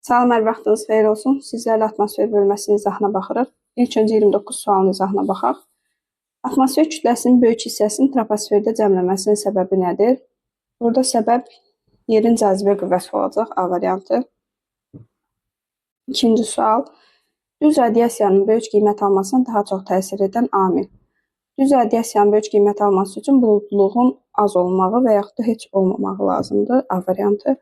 Salam, hər vaxtınız xeyir olsun. Sizlərlə atmosfer bölməsinin izahına baxırıq. İlk öncə 29 sualın izahına baxaq. Atmosfer kütləsinin böyük hissəsinin troposferdə cəmləməsinin səbəbi nədir? Burada səbəb yerin cazibə qüvvəsi olacaq, A variantı. İkinci sual. Düz radiasiyanın böyük qiymət almasına daha çox təsir edən amil. Düz radiasiyanın böyük qiymət alması üçün buludluluğun az olmağı və yaxud da heç olmamağı lazımdır, A variantı.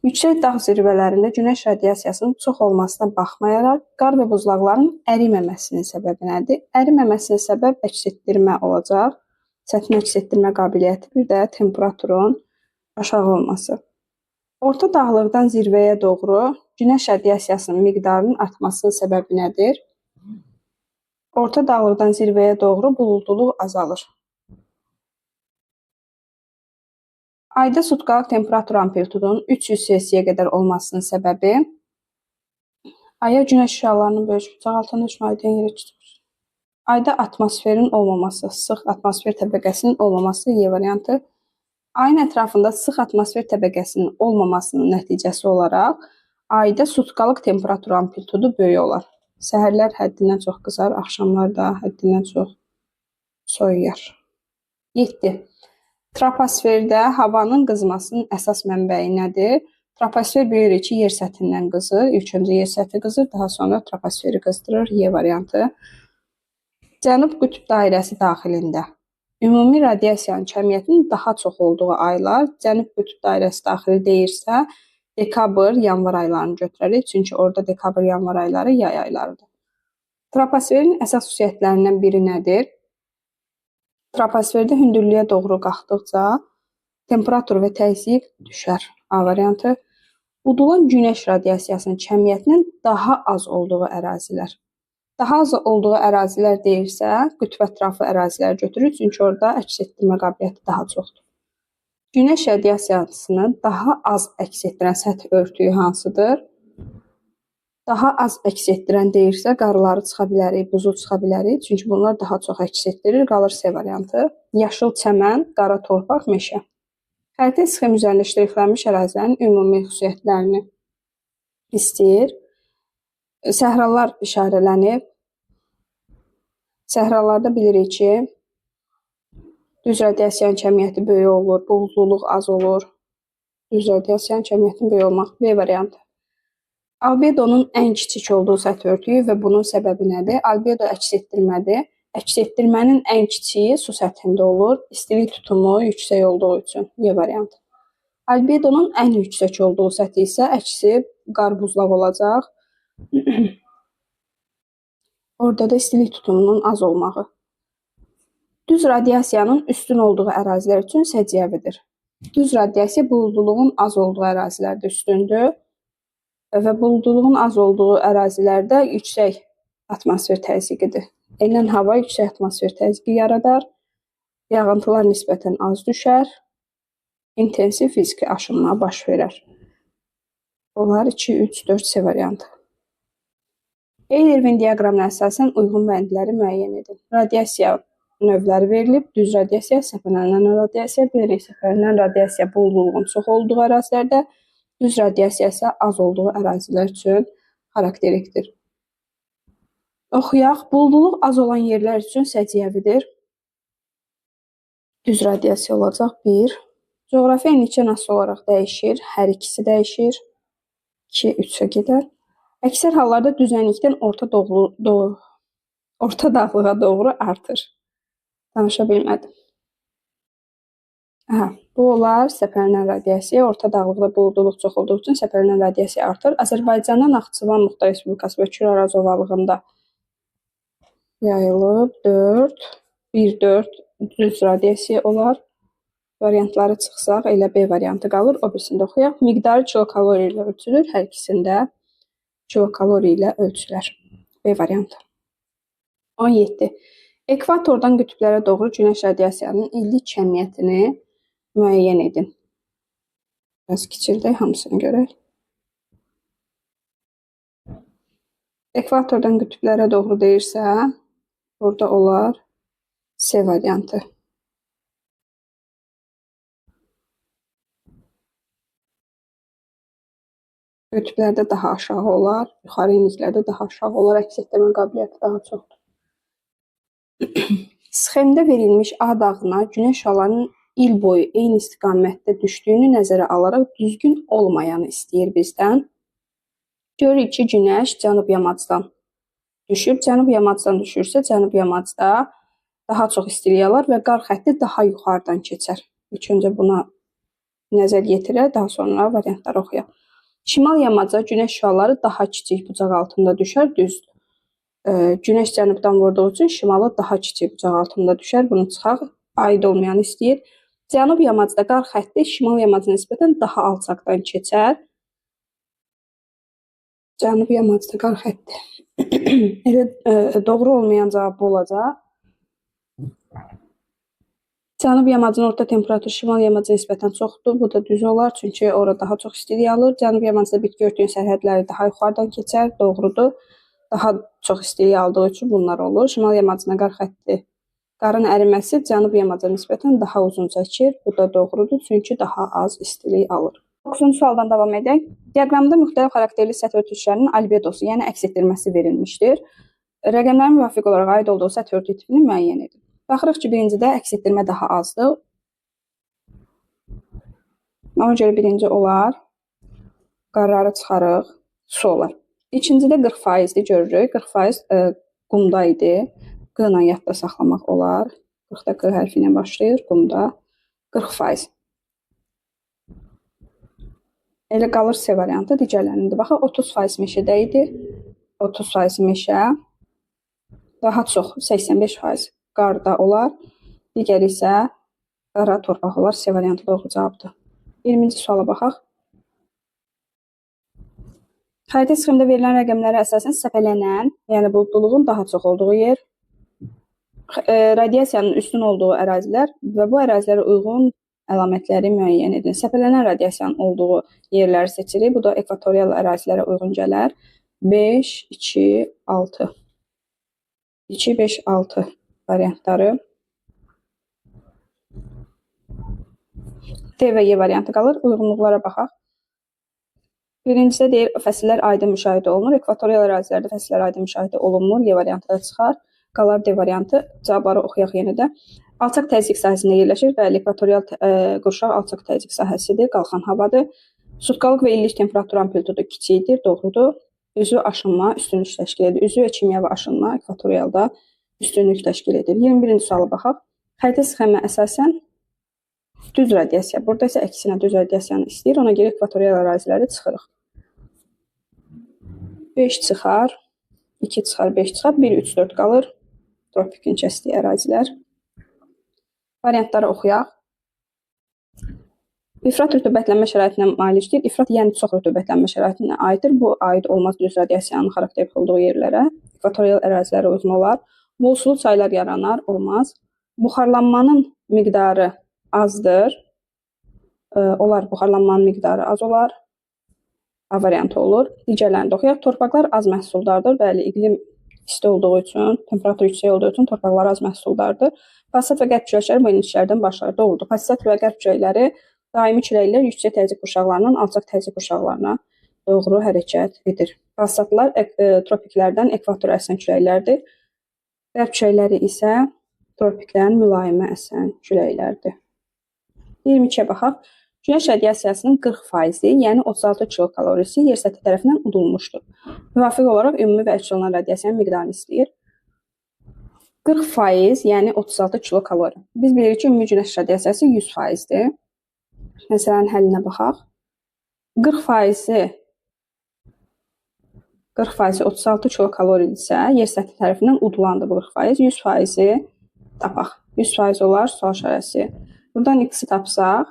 Yüksək dağ zirvələrində günəş radiasiyasının çox olmasına baxmayaraq, qar və buzlaqların əriməməsinin səbəbi nədir? Əriməməsinin səbəb əks etdirmə olacaq. Səthin əks etdirmə qabiliyyəti, bir də temperaturun aşağı olması. Orta dağlıqdan zirvəyə doğru günəş radiasiyasının miqdarının artmasının səbəbi nədir? Orta dağlıqdan zirvəyə doğru buludluluq azalır. Ayda sutkalıq temperatur amplitudunun 300 Selsiyə qədər olmasının səbəbi Aya günəş şüalarının böyük altında düşməkdən yerə tutulur. Ayda atmosferin olmaması, sıx atmosfer təbəqəsinin olmaması Y variantı. Ayın ətrafında sıx atmosfer təbəqəsinin olmamasının nəticəsi olaraq ayda sutkalıq temperatur amplitudu böyük olar. Səhərlər həddindən çox qızar, axşamlar da həddindən çox soyuyar. 7. Troposferdə havanın qızmasının əsas mənbəyi nədir? Troposfer bilirik ki, yer səthindən qızır. İlk öncə yer səthi qızır, daha sonra troposferi qızdırır. Y variantı. Cənub qütb dairəsi daxilində ümumi radiasiyanın kəmiyyətinin daha çox olduğu aylar Cənub qütb dairəsi daxili deyirsə, dekabr, yanvar aylarını götürərik. Çünki orada dekabr, yanvar ayları yay aylarıdır. Troposferin əsas xüsusiyyətlərindən biri nədir? Troposferdə hündürlüyə doğru qalxdıqca temperatur və təzyiq düşər. A variantı. Udulan günəş radiasiyasının kəmiyyətinin daha az olduğu ərazilər. Daha az olduğu ərazilər deyirsə, qütb ətrafı ərazilər götürür, çünki orada əks etdirmə qabiliyyəti daha çoxdur. Günəş radiasiyasını daha az əks etdirən səthi örtüyü hansıdır? Daha az əks etdirən deyirsə, qarları çıxa bilərik, buzu çıxa bilərik. Çünki bunlar daha çox əks etdirir. Qalır C variantı. Yaşıl çəmən, qara torpaq, meşə. Xəritə sxem üzərində ştrixlənmiş ərazilərin ümumi xüsusiyyətlərini istəyir. Səhralar işarələnib. Səhralarda bilirik ki, düz radiasiyanın kəmiyyəti böyük olur, buludluluq az olur. Düz radiasiyanın kəmiyyətinin böyük olmaq. B variantı. Albedonun ən kiçik olduğu səthi örtüyü və bunun səbəbi nədir? Albedo əks etdirmədir. Əks etdirmənin ən kiçiyi su səthində olur. İstilik tutumu yüksək olduğu üçün Y variantı. Albedonun ən yüksək olduğu səthi isə əksi qar buzlaq olacaq. Orada da istilik tutumunun az olmağı. Düz radiasiyanın üstün olduğu ərazilər üçün səciyyəvidir. Düz radiasiya buludluluğun az olduğu ərazilərdə üstündür. Və buludluluğun az olduğu ərazilərdə yüksək atmosfer təzyiqidir. Enən hava yüksək atmosfer təzyiqi yaradar. Yağıntılar nisbətən az düşər. İntensiv fiziki aşınma baş verər. Onlar 2, 3, 4 C variantı. Eylervin diaqramına əsasən uyğun bəndləri müəyyən edin. Radiasiya növləri verilib. Düz radiasiya, səpələnən radiasiya, bilirik səpələnən radiasiya buludluluğun çox olduğu ərazilərdə, düz radiasiya isə az olduğu ərazilər üçün xarakterikdir. Oxuyaq. Buludluluq az olan yerlər üçün səciyyəvidir. Düz radiasiya olacaq 1. Coğrafi enlikçə nasıl olaraq dəyişir? Hər ikisi dəyişir. 2, 3-ə gedər. Əksər hallarda düzənlikdən orta dağlığa doğru artır. Danışa bilmədim. Bu olar səpələnən radiasiya. Orta dağlıqda buludluluq çox olduğu üçün səpələnən radiasiya artır. Azərbaycandan Naxçıvan Muxtar Respublikası və Kür Araz ovalığında yayılıb 1-4 düz radiasiya olar. Variantları çıxsaq, elə B variantı qalır. O birisində oxuyaq. Miqdarı kilokalori ilə ölçülür. Hər ikisində kilokalori ilə ölçülər. B variantı. 17. Ekvatordan qütblərə doğru günəş radiasiyanın illik kəmiyyətini müəyyən edin. Biraz kiçildik, hamısını görək. Ekvatordan qütblərə doğru deyirsə, burada olar C variantı. Qütblərdə daha aşağı olar, yuxarı enliklərdə daha aşağı olar, əks etdirmə qabiliyyəti daha çoxdur. Sxemdə verilmiş A dağına günəş şüalarının il boyu eyni istiqamətdə düşdüyünü nəzərə alaraq düzgün olmayanı istəyir bizdən. Görürük ki, günəş cənub yamacdan düşüb. Cənub yamacdan düşürsə, cənub yamacda daha çox istilik alır və qar xətti daha yuxarıdan keçər. İlk öncə buna nəzər yetirək, daha sonra variantları oxuyaq. Şimal yamaca günəş şüaları daha kiçik bucaq altında düşər, düzdür. Günəş cənubdan vurduğu üçün şimala daha kiçik bucaq altında düşər. Bunu çıxaq, aid olmayanı istəyir. Cənub yamacda qar xətti şimal yamacına nisbətən daha alçaqdan keçər. Cənub yamacda qar xətti. Elə doğru olmayan cavab bu olacaq. Cənub yamacının orta temperaturu şimal yamacına nisbətən çoxdur. Bu da düz olar, çünki orada daha çox istilik alır. Cənub yamacda bitki örtüyün sərhədləri daha yuxarıdan keçər, doğrudur. Daha çox istilik aldığı üçün bunlar olur. Şimal yamacına qar xətti, qarın əriməsi cənub yamacına nisbətən daha uzun çəkir. Bu da doğrudur, çünki daha az istilik alır. 9-cu sualdan davam edək. Diaqramda müxtəlif xarakterli səthi örtüşlərinin albedosu, yəni əks etdirməsi verilmişdir. Rəqəmlərin müvafiq olaraq aid olduğu səthi örtü tipini müəyyən edin. Baxırıq ki, birincidə əks etdirmə daha azdır. Ona görə birinci olar. Qarları çıxarıq, su olar. İkincidə 40%-dir görürük. 40% qumda idi. Q ilə yadda saxlamaq olar. 40-da Q hərfi ilə başlayır, qumda. 40%. Elə qalır C variantı digərlərində. Baxaq, 30% meşədə idi. 30% meşə. Daha çox 85% qarda olar. Digəri isə qara torpaq olar. C variantı doğru cavabdır. 20-ci suala baxaq. Xəritə sxemdə verilən rəqəmlərə əsasən səpələnən, yəni buludluluğun daha çox olduğu yer, radiasiyanın üstün olduğu ərazilər və bu ərazilərə uyğun əlamətləri müəyyən edin. Səpələnən radiasiyanın olduğu yerləri seçirik. Bu da ekvatorial ərazilərə uyğun gələr. 5, 2, 6. 2, 5, 6 variantları. D və Y variantı qalır. Uyğunluqlara baxaq. Birincisi deyir, fəsillər aydın müşahidə olunur. Ekvatorial ərazilərdə fəsillər aydın müşahidə olunmur. Y variantı da çıxar. Qalar D variantı. Cavabları oxuyaq yenə də. Alçaq təzyiq sahəsində yerləşir. Bəli, ekvatorial qurşaq alçaq təzyiq sahəsidir, qalxan havadır. Sutkalıq və illik temperatur amplitudu kiçikdir, doğrudur. Üzvü aşınma üstünlük təşkil edir. Üzvü və kimyəvi aşınma ekvatorialda üstünlük təşkil edir. 21-ci suala baxaq. Xəritə sxeminə əsasən düz radiasiya. Burada isə əksinə düz radiasiyanı istəyir. Ona görə ekvatorial əraziləri çıxırıq. 5 çıxar, 2 çıxar, 5 çıxar, 1, 3, 4 qalır. Tropikin kəsdiyi ərazilər. Variantları oxuyaq. İfrat rütubətlənmə şəraitinə malikdir. İfrat yəni çox rütubətlənmə şəraitinə aiddir. Bu aid olmaz düz radiasiyanın xarakterik olduğu yerlərə. Ekvatorial ərazilərə uyğun olar. Bol sulu çaylar yaranar, olmaz. Buxarlanmanın miqdarı azdır. Olar, buxarlanmanın miqdarı az olar. A variantı olur. Digərlərini də oxuyaq. Torpaqlar az məhsuldardır. Bəli, iqlim isti olduğu üçün, temperatur yüksək olduğu üçün torpaqlar az məhsuldardır. Pasiat və qərb küləkləri bu enliklərdən başlar. Doğrudur. Pasiat və qərb küləkləri daimi küləklər yüksək təzyiq qurşaqlarından alçaq təzyiq qurşaqlarına doğru hərəkət edir. Pasiatlar tropiklərdən ekvatora əsən küləklərdir. Qərb küləkləri isə tropiklərin mülayimə əsən küləklərdir. 22-yə baxaq. Günəş radiasiyasının 40%, yəni 36 kilokalorisi yer səthi tərəfindən udulmuşdur. Müvafiq olaraq ümumi və əks olunan radiasiyanın miqdarını istəyir. 40%, yəni 36 kilokalori. Biz bilirik ki, ümumi günəş radiasiyası 100%-dir. Məsələnin həllinə baxaq. 40% 36 kilokaloridirsə, yer səthi tərəfindən udulandır bu 40%. 100%-i tapaq. 100% olar sual işarəsi. Buradan x-i tapsaq,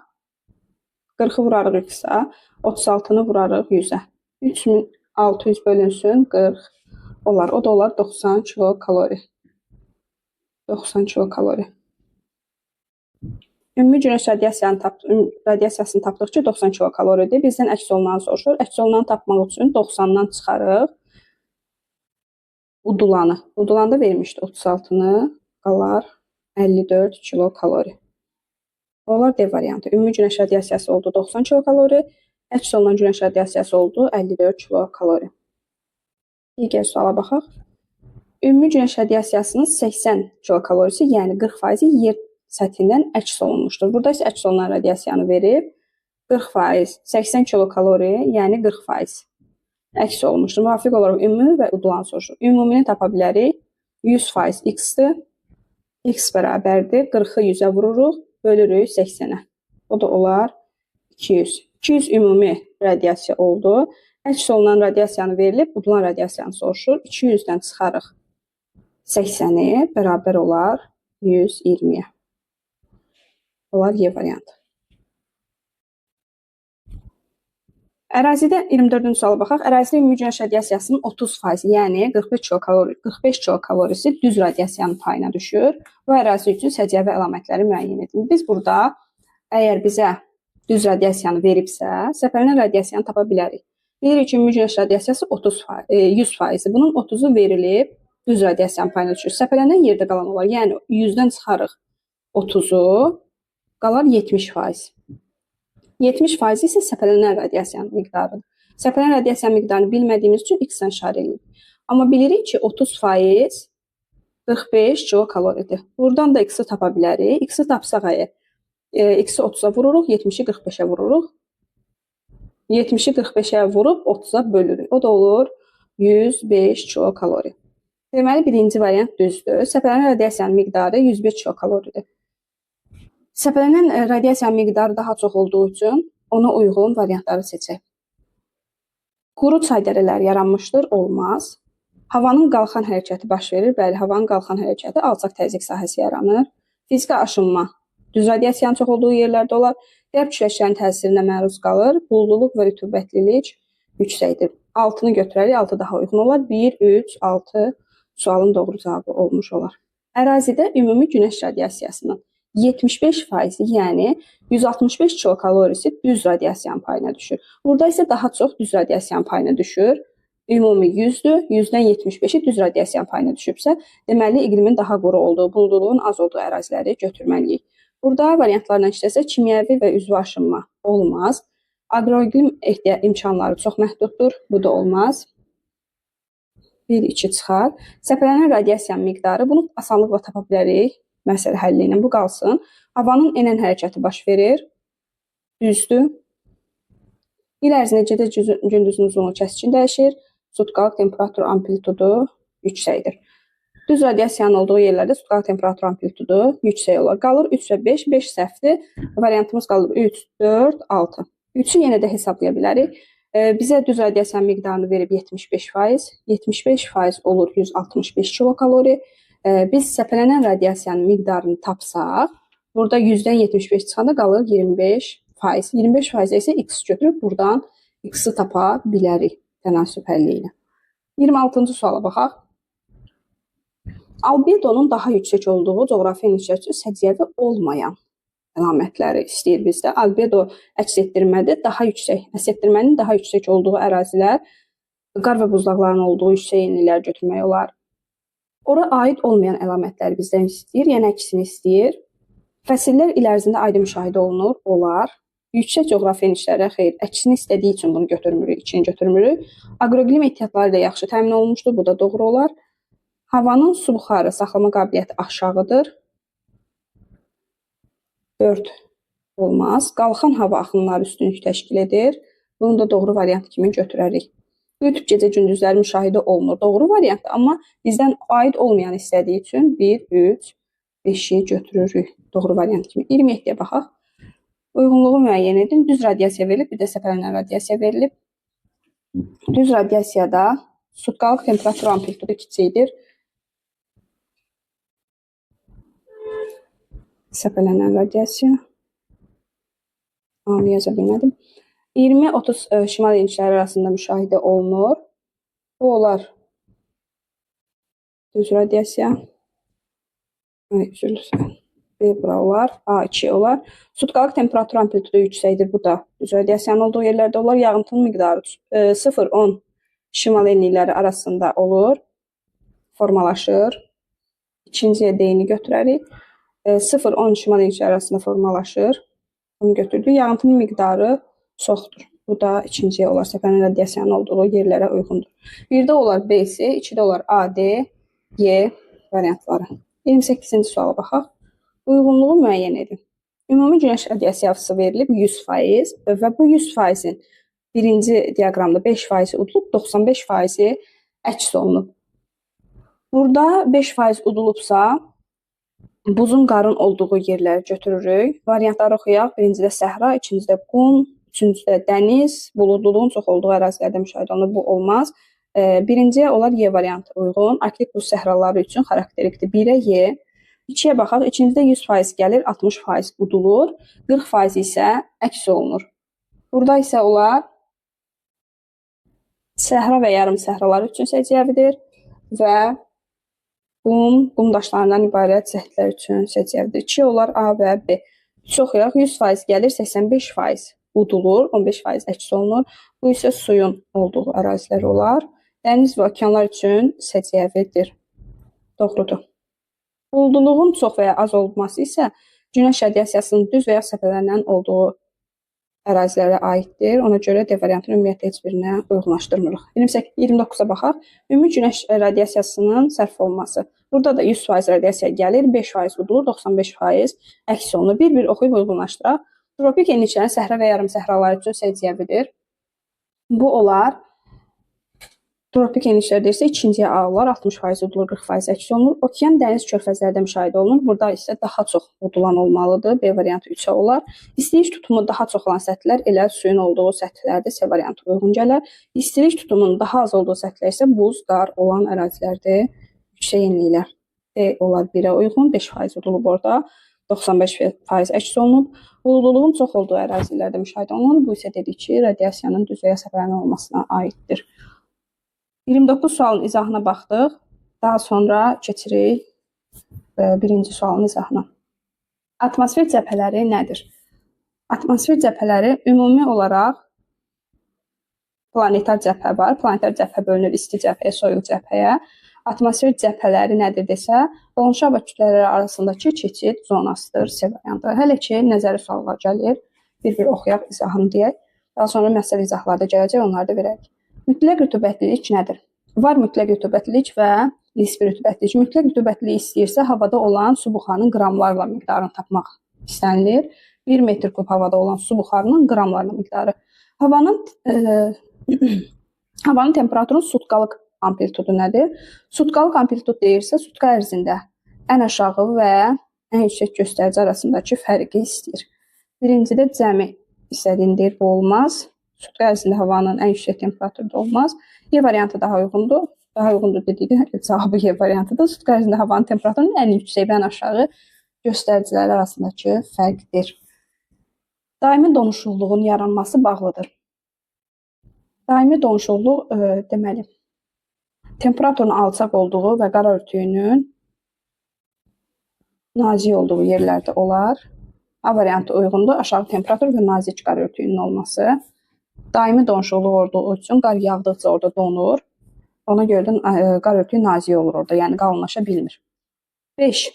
40-ı vurarıq x-a, 36-nı vurarıq 100-ə. 3600 bölünsün 40 olar. O da olar 90 kilokalori. 90 kilokalori. Ümumi günəş radiasiyasını tapdıqca 90 kilokaloridir. Bizdən əks olunanı soruşur. Əks olunanı tapmaq üçün 90-dan çıxarıq udulanı. Udulanda vermişdi 36-nı, qalar 54 kilokalori. Olar D variantı. Ümumi günəş radiasiyası oldu 90 kilokalori. Əks olunan günəş radiasiyası oldu 54 kilokalori. Digər suala baxaq. Ümumi günəş radiasiyasının 80 kilokalorisi, yəni 40% yer səthindən əks olunmuşdur. Burada isə əks olunan radiasiyanı verib 40%, 80 kilokalori, yəni 40% əks olunmuşdur. Müvafiq olaraq ümumi və udulan soruşur. Ümumini tapa bilərik. 100% x-dir. X bərabərdir. 40-ı 100-ə vururuq, bölürük 80-ə. O da olar 200. 200 ümumi radiasiya oldu. Əks olunan radiasiyanı verilib, udulan radiasiyanı soruşur. 200-dən çıxarıq 80-i, bərabər olar 120-yə. Olar Y variantı. Ərazidə 24-cü suala baxaq. Ərazidə ümumi günəş radiasiyasının 30%, yəni 45 kilokalorisi düz radiasiyanın payına düşür. Bu ərazi üçün səciyyəvi əlamətləri müəyyən edin. Biz burada əgər bizə düz radiasiyanı veribsə, səpələnən radiasiyanı tapa bilərik. Bilirik ki, ümumi günəş radiasiyası 100%. Bunun 30-u verilib düz radiasiyanın payına düşür. Səpələnən yerdə qalan olar. Yəni 100-dən çıxarıq 30-u, qalar 70%. 70% isə səpələnən radiasiyanın miqdarıdır. Səpələnən radiasiyanın miqdarını bilmədiyimiz üçün x-lə işarə edirik. Amma bilirik ki, 30% 45 kilokaloridir. Buradan da x-i tapa bilərik. X-i tapsaq əgər, x-i 30-a vururuq, 70-i 45-ə vururuq. 70-i 45-ə vurub 30-a bölürük. O da olur 105 kilokalori. Deməli, birinci variant düzdür. Səpələnən radiasiyanın miqdarı 101 kilokaloridir. Səpələnən radiasiyanın miqdarı daha çox olduğu üçün ona uyğun variantları seçək. Quru çay dərələri yaranmışdır, olmaz. Havanın qalxan hərəkəti baş verir, bəli, havanın qalxan hərəkəti alçaq təzyiq sahəsi yaranır. Fiziki aşınma düz radiasiyanın çox olduğu yerlərdə olar. Qərb küləşlərin təsirinə məruz qalır. Bulduluq və rütubətlilik yüksəkdir. 6-nı götürərik, 6 daha uyğun olar. 1, 3, 6 sualın doğru cavabı olmuş olar. Ərazidə ümumi günəş radiasiyasının 75%, yəni 165 kilokalorisi düz radiasiyanın payına düşür. Burada isə daha çox düz radiasiyanın payına düşür. Ümumi 100-dür, 100-dən 75-i düz radiasiyanın payına düşübsə, deməli iqlimin daha quru olduğu, bulduluğun az olduğu əraziləri götürməliyik. Burada variantlarla işləsə, kimyəvi və üzvü aşınma olmaz. Aqroiqlim imkanları çox məhduddur, bu da olmaz. 1-2 çıxar. Səpələnən radiasiyanın miqdarı, bunu asanlıqla tapa bilərik. Məsələ həlli ilə bu qalsın. Havanın enən hərəkəti baş verir. Düzdür. İl ərzində gecə gündüzün uzunluğu kəskin dəyişir. Sutkalıq temperatur amplitudu yüksəkdir. Düz radiasiyanın olduğu yerlərdə sutkalıq temperatur amplitudu yüksək olur. Qalır 3 və 5. 5 səhvdir. Variantımız qalır 3, 4, 6. 3-ü yenə də hesablaya bilərik. Bizə düz radiasiyanın miqdarını verib 75%. 75% olur 165 kilokalori. Biz səpələnən radiasiyanın miqdarını tapsaq, burada 100-dən 75 çıxanda qalır 25%. 25% isə x götürüb buradan x-i tapa bilərik tənasüb həlli ilə. 26-cı suala baxaq. Albedonun daha yüksək olduğu coğrafi enliklər üçün səciyyəvi olmayan əlamətləri istəyir bizdə. Albedo əks etdirmədir, daha yüksək, əks etdirmənin daha yüksək olduğu ərazilər, qar və buzlaqların olduğu yüksək enliklər götürmək olar. Ora aid olmayan əlamətləri bizdən istəyir, yəni əksini istəyir. Fəsillər il ərzində aydın müşahidə olunur, olar. Yüksək coğrafi enişlərə xeyr, əksini istədiyi üçün bunu götürmürük, ikini götürmürük. Aqroiqlim ehtiyatları da yaxşı təmin olunmuşdur, bu da doğru olar. Havanın su buxarı saxlama qabiliyyəti aşağıdır. 4 olmaz. Qalxan hava axınları üstünlük təşkil edir. Bunu da doğru variant kimi götürərik. Qütb gecə gündüzləri müşahidə olunur. Doğru variantdır, amma bizdən aid olmayan istədiyi üçün 1, 3, 5-i götürürük doğru variant kimi. 27-yə baxaq. Uyğunluğu müəyyən edin. Düz radiasiya verilib, bir də səpələnən radiasiya verilib. Düz radiasiyada sutkalıq temperatur amplitudu kiçikdir. Səpələnən radiasiya. Onu yaza bilmədim. 20-30 şimal enişləri arasında müşahidə olunur. Bu olar düz radiasiya. B bura olar, A2 olar. Sutkalıq temperatur amplitudu yüksəkdir. Bu da düz radiasiyanın olduğu yerlərdə olar. Yağıntının miqdarı 0-10 şimal enlikləri arasında olur. Formalaşır. İkinciyə D-ni götürərik. 0-10 şimal enlikləri arasında formalaşır. Bunu götürdük. Yağıntının miqdarı çoxdur. Bu da ikinciyə olar səpələrin radiasiyanın olduğu yerlərə uyğundur. 1-də olar B, C, 2-də olar A, D, Y variantları. 28-ci suala baxaq. Uyğunluğu müəyyən edin. Ümumi günəş radiasiyası verilib 100% və bu 100%-in birinci diaqramda 5% udulub, 95%-i əks olunub. Burada 5% udulubsa, buzun qarın olduğu yerləri götürürük. Variantları oxuyaq. Birincidə səhra, ikincidə qum, üçüncüdə dəniz, buludluluğun çox olduğu ərazilərdə müşahidə olunur. Bu olmaz. Birinciyə olar Y variantı uyğun. Arktik buz səhraları üçün xarakterikdir. 1-ə Y. 2-yə baxaq. İkincidə 100% gəlir, 60% udulur. 40% isə əks olunur. Burada isə olar səhra və yarım səhralar üçün səciyyəvidir və qum daşlarından ibarət səthlər üçün səciyyəvidir. 2 olar A və B. Çox oxuyaq. 100% gəlir, 85% udulur, 15% əks olunur. Bu isə suyun olduğu ərazilər olar. Dəniz və okeanlar üçün səciyyəvidir. Doğrudur. Buludluluğun çox və ya az olması isə günəş radiasiyasının düz və ya səpələnən olduğu ərazilərə aiddir. Ona görə D variantını ümumiyyətlə heç birinə uyğunlaşdırmırıq. 29-a baxaq. Ümumi günəş radiasiyasının sərf olunması. Burada da 100% radiasiya gəlir, 5% udulur, 95% əks olunur. Bir-bir oxuyub uyğunlaşdıraq. Tropik enliklərin səhra və yarım səhraları üçün səciyyəvidir. Bu olar. Tropik enliklərdə isə ikinciyə A olar, 60% udulur, 40% əks olunur. Okean, dəniz körfəzlərdə müşahidə olunur. Burada isə daha çox udulan olmalıdır. B variantı 3-ə olar. İstilik tutumu daha çox olan səthlər elə suyun olduğu səthlərdə C variantı uyğun gələr. İstilik tutumunun daha az olduğu səthlər isə buz, qar olan ərazilərdə yüksək enliklər. D olar 1-ə uyğun, 5% udulub orada, 95% əks olunub. Buludluluğun çox olduğu ərazilərdə müşahidə olunur. Bu isə dedik ki, radiasiyanın düz və ya səpələnmə olmasına aiddir. 29 sualın izahına baxdıq. Daha sonra keçirik birinci sualın izahına. Atmosfer cəbhələri nədir? Atmosfer cəbhələri ümumi olaraq planetar cəbhə var. Planetar cəbhə bölünür isti cəbhəyə, soyuq cəbhəyə. Atmosfer cəbhələri nədir desə, qonşu hava kütlələri arasındakı keçid zonasıdır. C variantı. Hələ ki, nəzəri suallar gəlir. Bir-bir oxuyaq, izahını deyək. Daha sonra məsələ izahlarda gələcək, onları da verək. Mütləq rütubətlilik nədir? Var mütləq rütubətlilik və nisbi rütubətlilik. Mütləq rütubətlilik istəyirsə, havada olan su buxarının qramlarla miqdarını tapmaq istənilir. 1 metr kub havada olan su buxarının qramlarla miqdarı. Havanın temperaturunun sutkalıq amplitudu nədir? Sutkalıq amplitud deyirsə, sutka ərzində ən aşağı və ən yüksək göstərici arasındakı fərqi istəyir. Birincidə cəmi istədiyini deyir, bu olmaz. Sutka ərzində havanın ən yüksək temperaturda olmaz. Y variantı daha uyğundur. Daha uyğundur dedikdə cavabı Y variantıdır. Sutka ərzində havanın temperaturunun ən yüksək və ən aşağı göstəriciləri arasındakı fərqdir. Daimi donuşuqluğun yaranması bağlıdır. Daimi donuşuqluq deməli, temperaturun alçaq olduğu və qara örtüyünün nazik olduğu yerlərdə olar. A variantı uyğundur. Aşağı temperatur və nazik qara örtüyünün olması. Daimi donuşuqluq olduğu üçün qar yağdıqca orada donur. Ona görə də qar örtüyü nazik olur orada, yəni qalınlaşa bilmir. 5.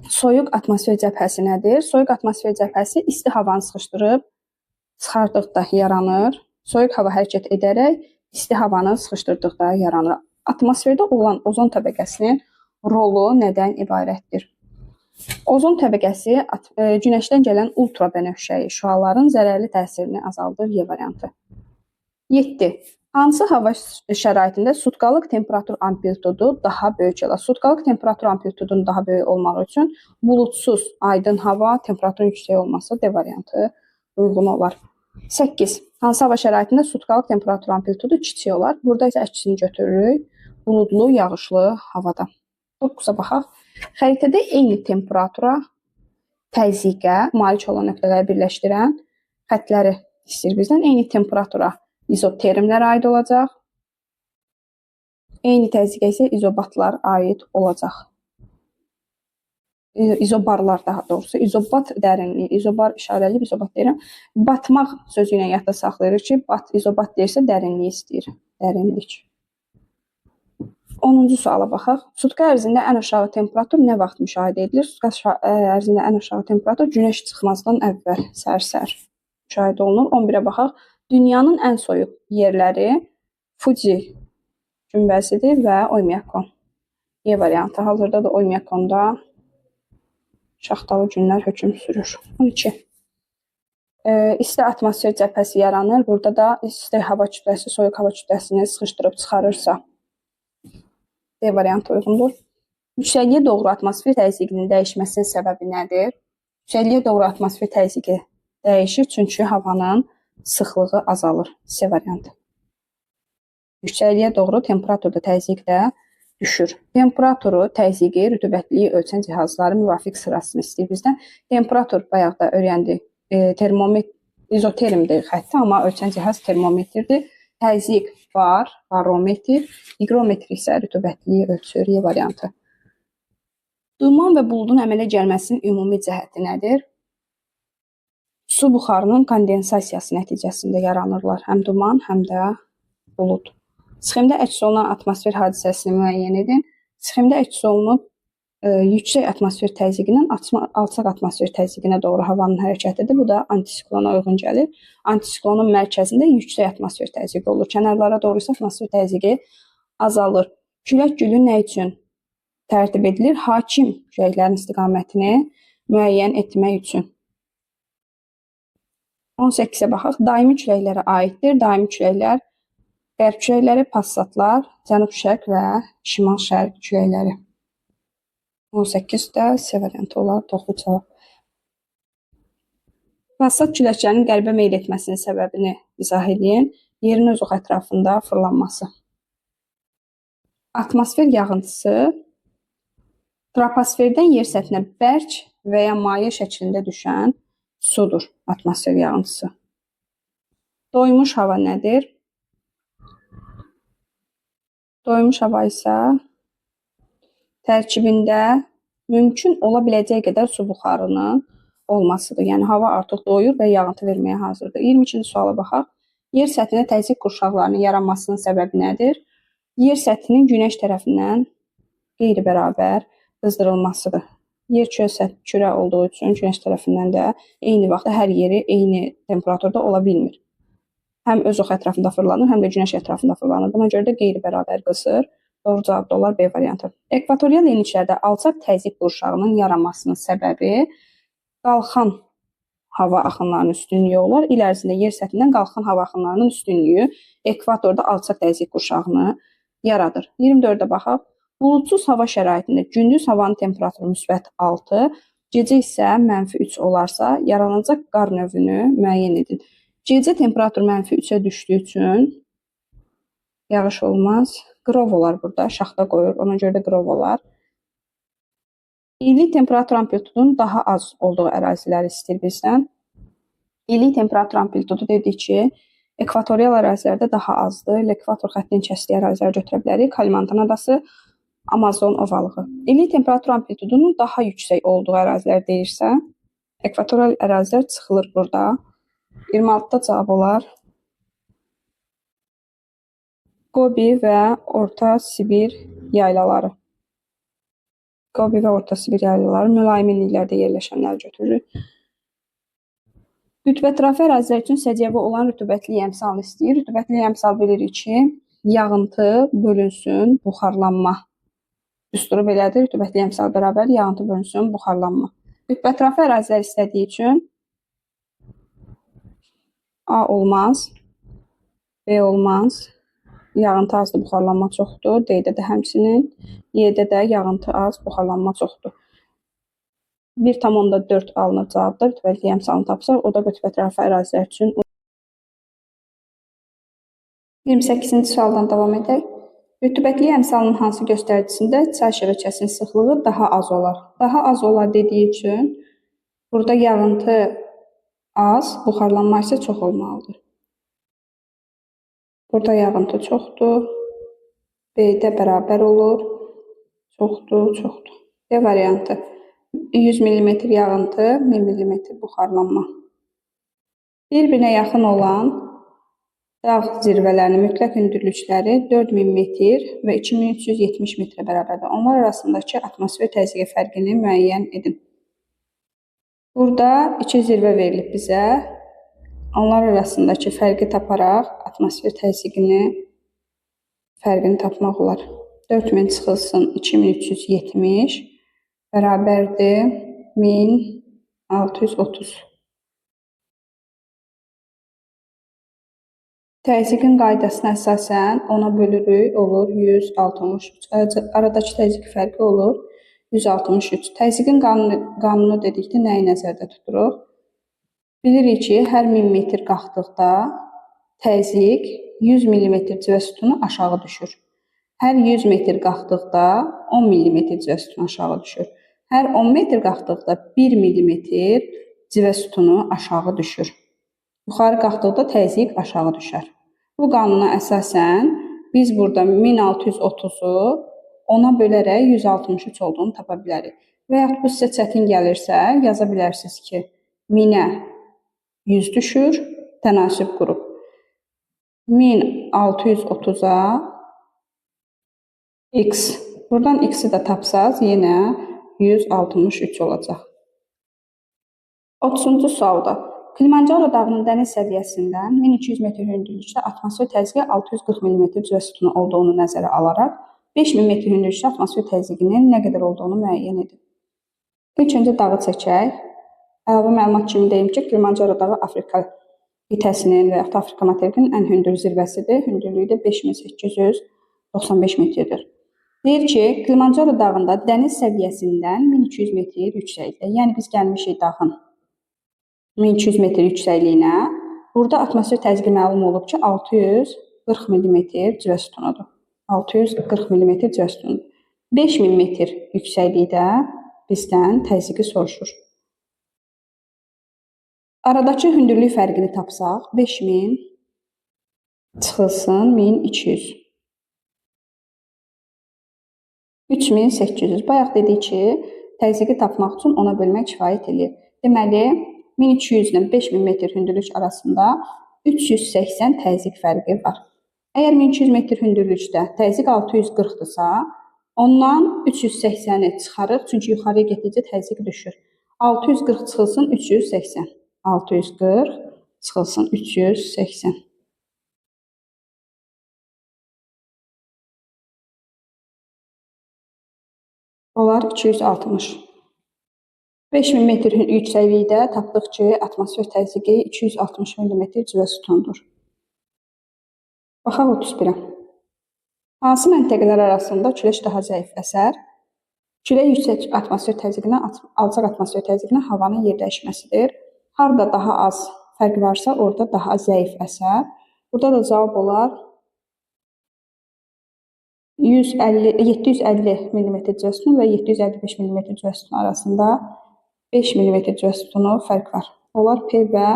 Soyuq atmosfer cəbhəsi nədir? Soyuq atmosfer cəbhəsi isti havanı sıxışdırıb çıxardıqda yaranır. Soyuq hava hərəkət edərək isti havanı sıxışdırdıqda yaranır. Atmosferdə olan ozon təbəqəsinin rolu nədən ibarətdir? Ozon təbəqəsi günəşdən gələn ultrabənövşəyi şüaların zərərli təsirini azaldır. Y variantı. 7. Hansı hava şəraitində sutkalıq temperatur amplitudu daha böyük olar? Sutkalıq temperatur amplitudunun daha böyük olması üçün buludsuz, aydın hava temperaturun yüksək olması D variantı uyğun olar. 8. Hansı hava şəraitində sutkalıq temperatur amplitudu kiçik olar? Burada isə əksini götürürük. Buludlu, yağışlı havada. 9-a baxaq. Xəritədə eyni temperatura, təzyiqə malik olan nöqtələri birləşdirən xətləri istəyir bizdən. Eyni temperatura izotermlər aid olacaq. Eyni təzyiqə isə izobatlar aid olacaq. İzobarlar daha doğrusu. İzobat dərinliyi, izobar işarəliyib, izobat deyirəm. Batmaq sözü ilə yadda saxlayırıq ki, izobat deyirsə dərinliyi istəyir. Dərinlik. 10-cu suala baxaq. Sutka ərzində ən aşağı temperatur nə vaxt müşahidə edilir? Sutka ərzində ən aşağı temperatur günəş çıxmazdan əvvəl səhər-səhər müşahidə olunur. 11-ə baxaq. Dünyanın ən soyuq yerləri Fuji günbəzidir və Oymyakon. E variantı. Hazırda da Oymyakonda şaxtalı günlər hökm sürür. 12. İsti atmosfer cəbhəsi yaranır. Burada da isti hava kütləsi soyuq hava kütləsini sıxışdırıb çıxarırsa D variantı uyğundur. Yüksəkliyə doğru atmosfer təzyiqinin dəyişməsinin səbəbi nədir? Yüksəkliyə doğru atmosfer təzyiqi dəyişir, çünki havanın sıxlığı azalır. C variantı. Yüksəkliyə doğru temperaturda təzyiq də düşür. Temperaturu, təzyiqi, rütubətliyi ölçən cihazları müvafiq sırasını istəyir bizdən. Temperatur bayaq da öyrəndik. Termometr, izotermdir xətti, amma ölçən cihaz termometrdir. Təzyiq var, barometr, higrometr isə rütubətliyi ölçür. E variantı. Duman və buludun əmələ gəlməsinin ümumi cəhəti nədir? Su buxarının kondensasiyası nəticəsində yaranırlar. Həm duman, həm də bulud. Sxemdə əks olunan atmosfer hadisəsini müəyyən edin. Sxemdə əks olunub yüksək atmosfer təzyiqindən alçaq atmosfer təzyiqinə doğru havanın hərəkətidir. Bu da antisiklona uyğun gəlir. Antisiklonun mərkəzində yüksək atmosfer təzyiqi olur. Kənarlara doğru isə atmosfer təzyiqi azalır. Külək gülü nə üçün tərtib edilir? Hakim küləklərin istiqamətini müəyyən etmək üçün. 18-ə baxaq. Daimi küləklərə aiddir. Daimi küləklər qərb küləkləri, passatlar, cənub-şərq və şimal-şərq küləkləri. 18-də C variantı olar, doğru cavab. Passat küləklərinin qərbə meyl etməsinin səbəbini izah edin. Yerin öz ox ətrafında fırlanması. Atmosfer yağıntısı troposferdən yer səthinə bərk və ya maye şəklində düşən sudur. Atmosfer yağıntısı. Doymuş hava nədir? Doymuş hava isə tərkibində mümkün ola biləcək qədər su buxarının olmasıdır. Yəni, hava artıq doyur və yağıntı verməyə hazırdır. 22-ci suala baxaq. Yer səthinə təzyiq qurşaqlarının yaranmasının səbəbi nədir? Yer səthinin günəş tərəfindən qeyri-bərabər qızdırılmasıdır. Yer kürə olduğu üçün günəş tərəfindən də eyni vaxtda hər yeri eyni temperaturda ola bilmir. Həm öz ox ətrafında fırlanır, həm də günəş ətrafında fırlanır. Buna görə də qeyri-bərabər qısır. Doğru cavab da olar B variantı. Ekvatorial enliklərdə alçaq təzyiq qurşağının yaranmasının səbəbi qalxan hava axınlarının üstünlüyü olar. İl ərzində yer səthindən qalxan hava axınlarının üstünlüyü ekvatorda alçaq təzyiq qurşağını yaradır. 24-də baxaq. Buludsuz hava şəraitində gündüz havanın temperaturu müsbət 6, gecə isə -3 olarsa, yaranacaq qar növünü müəyyən edin. Gecə temperatur -3-ə düşdüyü üçün yağış olmaz. Qrov olar burada, şaxta qoyur, ona görə də qrov olar. İllik temperatur amplitudunun daha az olduğu əraziləri istəyir bizdən. İllik temperatur amplitudu dedik ki, ekvatorial ərazilərdə daha azdır. Ekvator xəttinin kəsdiyi ərazilər götürə bilərik. Kalimantan adası, Amazon ovalığı. İllik temperatur amplitudunun daha yüksək olduğu ərazilər deyirsə, ekvatorial ərazilər çıxılır burada. 26-da cavab olar. Qobi və Orta Sibir yaylaları. Qobi və Orta Sibir yaylaları mülayim illiklərdə yerləşənlər götürülür. Qütbətrafı ərazilər üçün səciyyəvi olan rütubətli əmsalını istəyir. Rütubətli əmsal bilirik ki, yağıntı bölünsün, buxarlanma. Düsturu belədir. Rütubətli əmsal bərabər yağıntı bölünsün, buxarlanma. Qütbətrafı ərazilər istədiyi üçün A olmaz, B olmaz. Yağıntı azdır, buxarlanma çoxdur. D-də də həmçinin. Y-də də yağıntı az, buxarlanma çoxdur. 1,4 alınır cavabda. Rütubətli əmsalını tapsaq, o da qütbətrafı ərazilər üçün. 28-ci sualdan davam edək. Rütubətli əmsalının hansı göstəricisində çay şəbəkəsinin sıxlığı daha az olar? Daha az olar dediyi üçün burada yağıntı az, buxarlanma isə çox olmalıdır. Burada yağıntı çoxdur. B-də bərabər olur. Çoxdur, çoxdur. D variantı. 100 mm yağıntı, 1000 mm buxarlanma. Bir-birinə yaxın olan dağ zirvələrinin mütləq hündürlükləri 4000 metr və 2370 metrə bərabərdir. Onlar arasındakı atmosfer təzyiqi fərqini müəyyən edin. Burada iki zirvə verilib bizə. Onlar arasındakı fərqi taparaq atmosfer təzyiqini fərqini tapmaq olar. 4000 çıxılsın 2370 bərabərdir 1630. Təzyiqin qaydasına əsasən 10-a bölürük, olur 163. Aradakı təzyiq fərqi olur 163. Təzyiqin qanunu dedikdə nəyi nəzərdə tuturuq? Bilirik ki, hər 1000 metr qalxdıqda təzyiq 100 mm civə sütunu aşağı düşür. Hər 100 metr qalxdıqda 10 mm civə sütunu aşağı düşür. Hər 10 metr qalxdıqda 1 mm civə sütunu aşağı düşür. Yuxarı qalxdıqda təzyiq aşağı düşər. Bu qanuna əsasən biz burada 1630-u 10-a bölərək 163 olduğunu tapa bilərik. Və yaxud bu sizə çətin gəlirsə, yaza bilərsiniz ki, 1000-ə 100 düşür, tənasib qrup. 1630-a x. Buradan x-i də tapsaz, yenə 163 olacaq. 30-cu sualda. Kilimanjaro dağının dəniz səviyyəsindən 1200 metr hündürlükdə atmosfer təzyiqi 640 mm civə sütunu olduğunu nəzərə alaraq 5000 metr hündürlükdə atmosfer təzyiqinin nə qədər olduğunu müəyyən edin. İlk öncə dağı çəkək. Əlavə məlumat kimi deyim ki, Kilimanjaro dağı Afrika qitəsinin və yaxud Afrika materikinin ən hündür zirvəsidir. Hündürlüyü də 5895 metrdir. Deyir ki, Kilimanjaro dağında dəniz səviyyəsindən 1200 metr yüksəklikdə. Yəni biz gəlmişik dağın 1200 metr yüksəkliyinə. Burada atmosfer təzyiqi məlum olub ki, 640 mm civə sütunudur. 640 mm civə sütunudur. 5000 metr yüksəklikdə bizdən təzyiqi soruşur. Aradakı hündürlük fərqini tapsaq, 5000 çıxılsın 1200. 3800. Bayaq dedik ki, təzyiqi tapmaq üçün ona bölmək kifayət edir. Deməli, 1200 ilə 5000 metr hündürlük arasında 380 təzyiq fərqi var. Əgər 1200 metr hündürlükdə təzyiq 640-dırsa, ondan 380-i çıxarıq, çünki yuxarıya getdikcə təzyiq düşür. 640 çıxılsın 380. 640 çıxılsın 380. Olar 260. 5000 metr yüksəklikdə tapdıq ki, atmosfer təzyiqi 260 mm civə sütunudur. Baxaq 31-ə. Hansı məntəqələr arasında küləş daha zəif əsər? Külək yüksək atmosfer təzyiqinə, alçaq atmosfer təzyiqinə havanın yer dəyişməsidir. Harada daha az fərq varsa, orada daha zəif əsər. Burada da cavab olar 750 mm civə sütunu və 755 mm civə sütunu arasında 5 mm civə sütunu fərq var. Onlar P və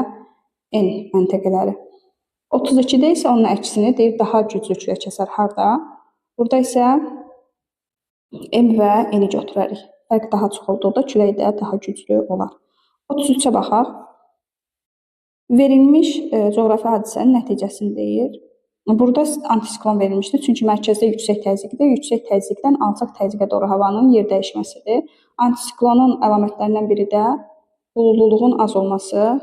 N məntəqələri. 32-də isə onun əksini deyir, daha güclü külək əsər harda? Burada isə M və N-i götürərik. Fərq daha çox olduqda külək də daha güclü olar. 33-ə baxaq. Verilmiş coğrafi hadisənin nəticəsini deyir. Burada antisiklon verilmişdir, çünki mərkəzdə yüksək təzyiqdir. Yüksək təzyiqdən alçaq təzyiqə doğru havanın yer dəyişməsidir. Antisiklonun əlamətlərindən biri də buludluluğun az olması,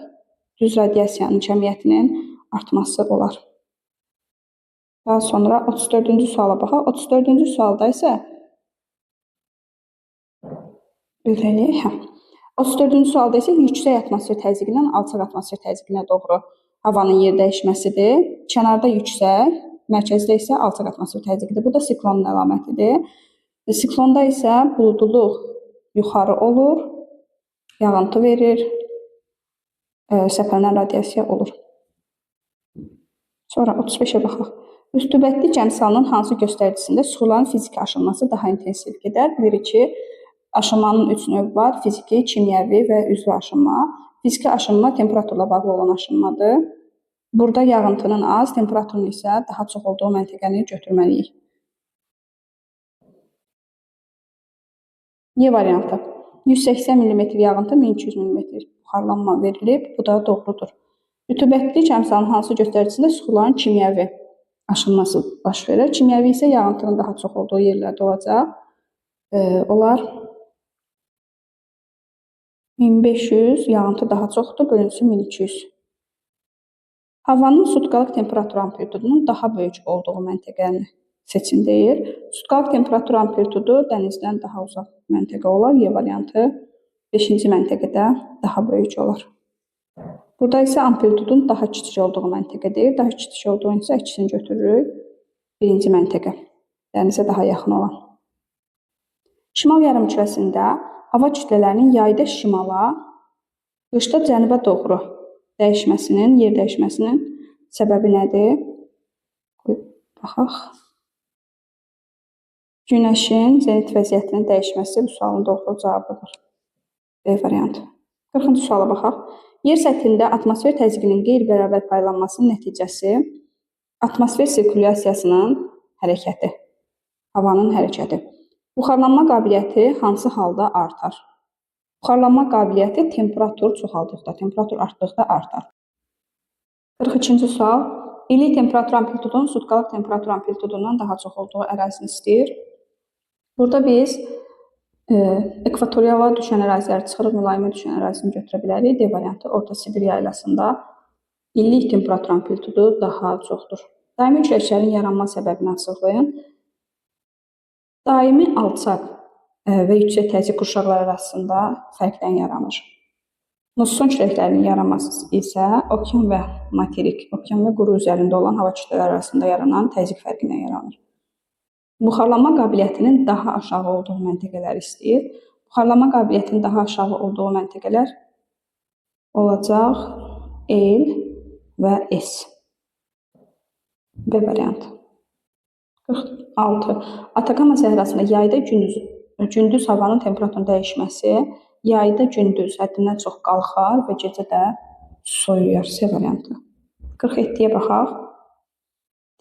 düz radiasiyanın kəmiyyətinin artması olar. Daha sonra 34-cü suala baxaq. 34-cü sualda isə 34-cü sualda isə yüksək atmosfer təzyiqindən alçaq atmosfer təzyiqinə doğru havanın yer dəyişməsidir. Kənarda yüksək, mərkəzdə isə alçaq atmosfer təzyiqidir. Bu da siklonun əlamətidir. Siklonda isə buludluluq yuxarı olur, yağıntı verir, səpələnən radiasiya olur. Sonra 35-ə baxaq. Rütubətli əmsalının hansı göstəricisində suxurların fiziki aşınması daha intensiv gedər? Bilirik ki, aşınmanın 3 növü var. Fiziki, kimyəvi və üzvü aşınma. Fiziki aşınma temperaturla bağlı olan aşınmadır. Burada yağıntının az, temperaturun isə daha çox olduğu məntəqəni götürməliyik. Y variantı. 180 mm yağıntı, 1200 mm buxarlanma verilib. Bu da doğrudur. Rütubətli əmsalının hansı göstəricisində suxurların kimyəvi aşınması baş verir? Kimyəvi isə yağıntının daha çox olduğu yerlərdə olacaq. Onlar 1500, yağıntı daha çoxdur, bölünsün 1200. Havanın sutkalıq temperatur amplitudunun daha böyük olduğu məntəqəni seçin deyir. Sutkalıq temperatur amplitudu dənizdən daha uzaq məntəqə olar. Y variantı 5-ci məntəqədə daha böyük olar. Burada isə amplitudun daha kiçik olduğu məntəqə deyir. Daha kiçik olduğunu isə ikisini götürürük. 1-ci məntəqə, dənizə daha yaxın olan. Şimal yarımkürəsində hava kütlələrinin yayda şimala, qışda cənuba doğru dəyişməsinin, yer dəyişməsinin səbəbi nədir? Baxaq. Günəşin zenit vəziyyətinin dəyişməsi bu sualın doğru cavabıdır. B variantı. 40-cı suala baxaq. Yer səthində atmosfer təzyiqinin qeyri-bərabər paylanmasının nəticəsi atmosfer sirkulyasiyasının hərəkəti, havanın hərəkəti. Buxarlanma qabiliyyəti hansı halda artar? Buxarlanma qabiliyyəti temperatur çoxaldıqda, temperatur artdıqda artar. 42-ci sual. İllik temperatur amplitudunun sutkalıq temperatur amplitudundan daha çox olduğu ərazini istəyir. Burada biz ekvatoriala düşən əraziləri çıxırıq, mülayimə düşən ərazini götürə bilərik. D variantı Orta Sibir yaylasında illik temperatur amplitudu daha çoxdur. Daimi küləklərin yaranma səbəbini açıqlayın. Daimi alçaq və yüksək təzyiq qurşaqları arasında fərqdən yaranır. Musson küləklərinin yaranması isə okean və materik, okean və quru üzərində olan hava kütlələri arasında yaranan təzyiq fərqindən yaranır. Buxarlanma qabiliyyətinin daha aşağı olduğu məntəqələri istəyir. Buxarlanma qabiliyyətinin daha aşağı olduğu məntəqələr olacaq L və S. B variantı. 46. Atakama səhrasında yayda gündüz havanın temperaturunun dəyişməsi yayda gündüz həddindən çox qalxar və gecədə soyuyar. C variantı. 47-yə baxaq.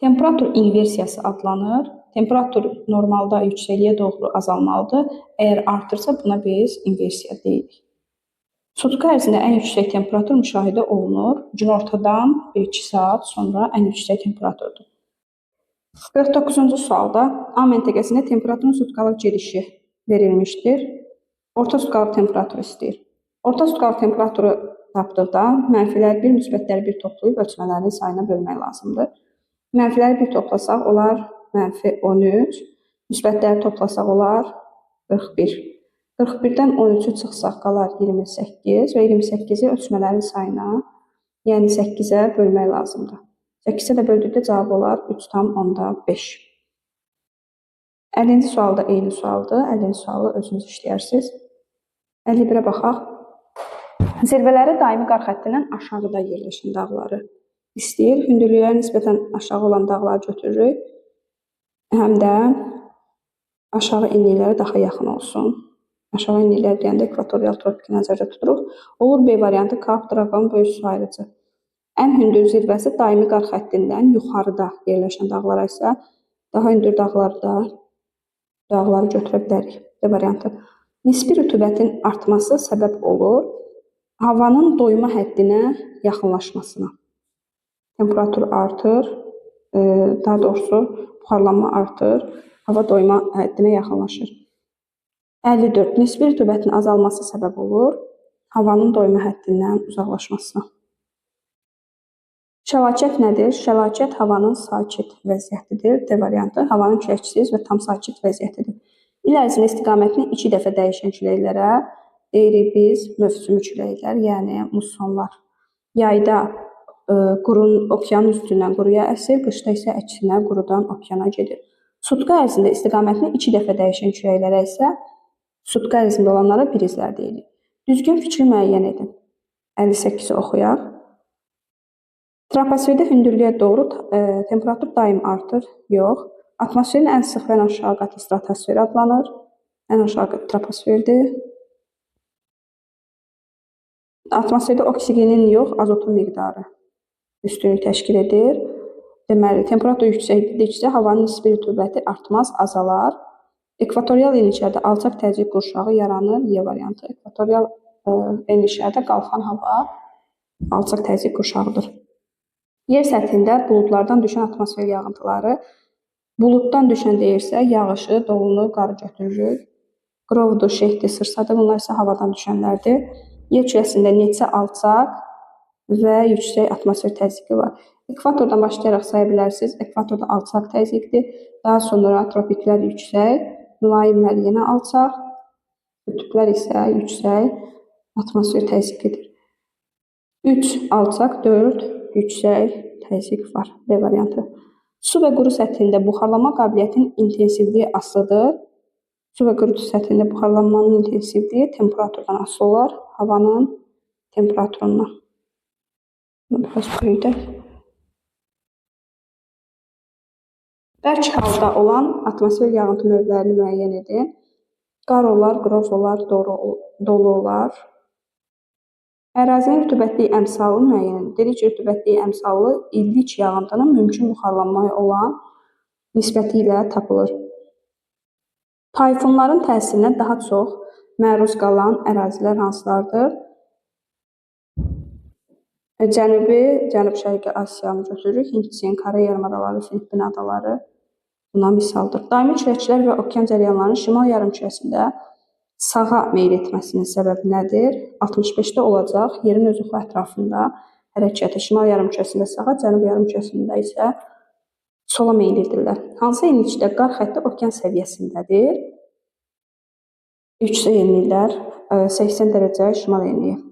Temperatur inversiyası adlanır. Temperatur normalda yüksəkliyə doğru azalmalıdır. Əgər artırsa buna biz inversiya deyirik. Sutka ərzində ən yüksək temperatur müşahidə olunur. Günortadan 1-2 saat sonra ən yüksək temperaturdur. 49-cu sualda A məntəqəsində temperaturun sutkalıq gedişi verilmişdir. Orta sutkalıq temperaturu istəyir. Orta sutkalıq temperaturu tapdıqda mənfilər 1, müsbətləri 1 toplayıb ölçmələrin sayına bölmək lazımdır. Mənfiləri 1 toplasaq olar -13, müsbətləri toplasaq olar 41. 41-dən 13-ü çıxsaq qalar 28 və 28-i ölçmələrin sayına, yəni 8-ə bölmək lazımdır. 8-ə də böldükdə cavab olar 3,5. 50-ci sual da eyni sualdır. 50-ci sualı özünüz işləyərsiniz. 51-ə baxaq. Zirvələri daimi qar xəttindən aşağıda yerləşən dağları istəyir. Hündürlüklərə nisbətən aşağı olan dağları götürürük. Həm də aşağı enliklərə daha yaxın olsun. Aşağı enliklər deyəndə ekvatorial tropiki nəzərdə tuturuq. Olur B variantı Kap, Draqon, böyük su ayrıcı. Ən hündür zirvəsi daimi qar xəttindən yuxarıda yerləşən dağlara isə daha hündür dağları götürə bilərik. D variantı. Nisbi rütubətin artması səbəb olur havanın doyma həddinə yaxınlaşmasına. Temperatur artır, daha doğrusu buxarlanma artır, hava doyma həddinə yaxınlaşır. 54. Nisbi rütubətin azalması səbəb olur havanın doyma həddindən uzaqlaşmasına. Şəlakət nədir? Şəlakət havanın sakit vəziyyətidir. D variantı havanın küləksiz və tam sakit vəziyyətidir. İl ərzində istiqamətini 2 dəfə dəyişən küləklərə deyirik biz mövsümi küləklər, yəni mussonlar. Yayda okeanın üstündən quruya əsir, qışda isə əksinə qurudan okeana gedir. Sutka ərzində istiqamətini 2 dəfə dəyişən küləklərə isə sutka ərzində olanlara prizlər deyirik. Düzgün fikri müəyyən edin. 58-i oxuyaq. Troposferdə hündürlüyə doğru temperatur daim artır. Yox. Atmosferin ən sıx və ən aşağı qatı stratosfer adlanır. Ən aşağı qatı troposferdir. Atmosferdə oksigenin yox, azotun miqdarı üstünlük təşkil edir. Deməli, temperatur yüksəklikdə havanın nisbi rütubəti artmaz, azalar. Ekvatorial enliklərdə alçaq təzyiq qurşağı yaranır. Y variantı. Ekvatorial enliklərdə qalxan hava alçaq təzyiq qurşağıdır. Yer səthində buludlardan düşən atmosfer yağıntıları, buluddan düşən deyirsə, yağışı, dolunu, qarı götürürük. Qrovdur, şehdir, sırsadır, bunlar isə havadan düşənlərdir. Yer kürəsində neçə alçaq və yüksək atmosfer təzyiqi var. Ekvatordan başlayaraq saya bilərsiniz. Ekvatorda alçaq təzyiqdir. Daha sonra tropiklər yüksək, mülayimlər yenə alçaq, qütblər isə yüksək atmosfer təzyiqidir. 3 alçaq, 4 yüksək təzyiq var. B variantı. Su və quru səthində buxarlanma qabiliyyətinin intensivliyi asılıdır. Su və quru səthində buxarlanmanın intensivliyi temperaturdan asılı olar, havanın temperaturundan. Biraz böyüdək. Bərk halda olan atmosfer yağıntı növlərini müəyyən edin. Qar olar, qroz olar, dolu olar. Ərazinin rütubətliyi əmsalı müəyyən edin. Dedik ki, rütubətliyi əmsalı illik yağıntının mümkün buxarlanmaya olan nisbəti ilə tapılır. Tayfunların təsirinə daha çox məruz qalan ərazilər hansılardır? Cənub-Şərqi Asiyanı götürürük. Hind-Çin, Kore yarımadaları, Filippin adaları buna misaldır. Daimi küləklər və okean cərəyanlarının şimal yarımkürəsində sağa meyl etməsinin səbəbi nədir? 65-də olacaq. Yerin öz oxu ətrafında hərəkəti şimal yarımkürəsində sağa, cənub yarımkürəsində isə sola meyl edirlər. Hansı enlikdə qar xətti okean səviyyəsindədir? Yüksək enliklər 80 dərəcə şimal enliyi.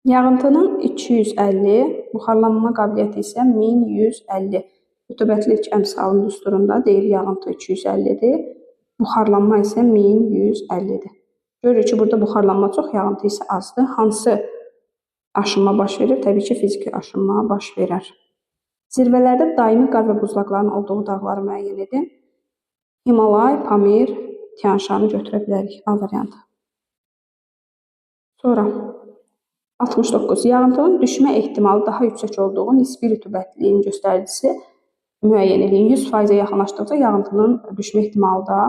Yağıntının 250, buxarlanma qabiliyyəti isə 1150. Rütubətlilik əmsalının düsturunda deyir yağıntı 250-dir, buxarlanma isə 1150-dir. Görürük ki, burada buxarlanma çox, yağıntı isə azdır. Hansı aşınma baş verir? Təbii ki, fiziki aşınma baş verər. Zirvələrdə daimi qar və buzlaqların olduğu dağları müəyyən edin. Himalay, Pamir, Tian-Şanı götürə bilərik. A variantı. Sonra 69. Yağıntının düşmə ehtimalı daha yüksək olduğu nisbi rütubətliyin göstəricisi müəyyən edin. 100%-ə yaxınlaşdıqca yağıntının düşmə ehtimalı da